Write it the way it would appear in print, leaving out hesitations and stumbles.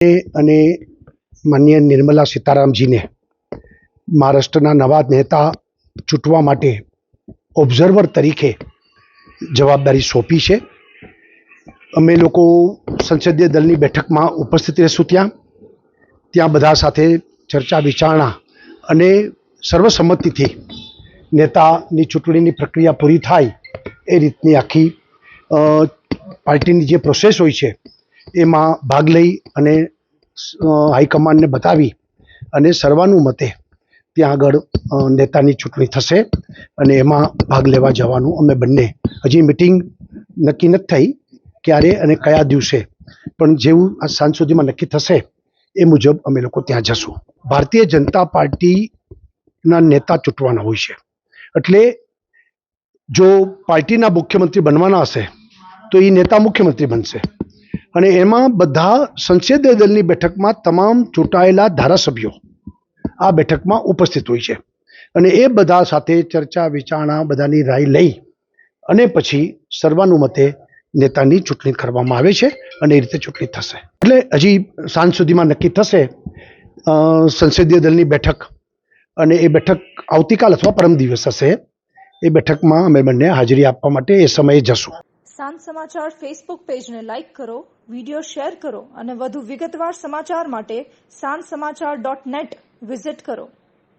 અને માનનીય નિર્મલા સીતારામજીને મહારાષ્ટ્રના નવા નેતા ચૂંટવા માટે ઓબ્ઝર્વર તરીકે જવાબદારી સોંપી છે. અમે લોકો સંસદીય દળની બેઠકમાં ઉપસ્થિત રહીશું. ત્યાં બધા સાથે ચર્ચા વિચારણા અને સર્વસંમતિથી નેતાની ચૂંટણીની પ્રક્રિયા પૂરી થાય એ રીતની આખી પાર્ટીની જે પ્રોસેસ હોય છે એમાં ભાગ લઈ અને હાઈકમાન્ડને બતાવી અને સર્વાનુમતે ત્યાં આગળ નેતાની ચૂંટણી થશે અને એમાં ભાગ લેવા જવાનું અમે બંને હજી મિટિંગ નક્કી નથી થઈ ક્યારે અને કયા દિવસે, પણ જેવું આ સાંજ સુધીમાં નક્કી થશે એ મુજબ અમે લોકો ત્યાં જશું. ભારતીય જનતા પાર્ટીના નેતા ચૂંટવાના હોય છે, એટલે જો પાર્ટીના મુખ્યમંત્રી બનવાના હશે તો એ નેતા મુખ્યમંત્રી બનશે અને એમાં બધા સંસદીય દળની બેઠકમાં તમામ ચૂંટાયેલા ધારાસભ્યો આ બેઠકમાં ઉપસ્થિત હોય છે અને એ બધા સાથે ચર્ચા વિચારણા બધાની રાય લઈ અને પછી સર્વાનુમતે નેતાની ચૂંટણી કરવામાં આવે છે અને એ રીતે ચૂંટણી થશે. એટલે હજી સાંજ સુધીમાં નક્કી થશે સંસદીય દળની બેઠક, અને એ બેઠક આવતીકાલ અથવા પરમ દિવસ હશે. એ બેઠકમાં અમે બંને હાજરી આપવા માટે એ સમયે જશું. સાંજ સમાચાર ફેસબુક પેજને લાઇક કરો, વિડીયો શેર કરો અને વધુ વિગતવાર સમાચાર માટે sanssamachar.net વિઝિટ કરો.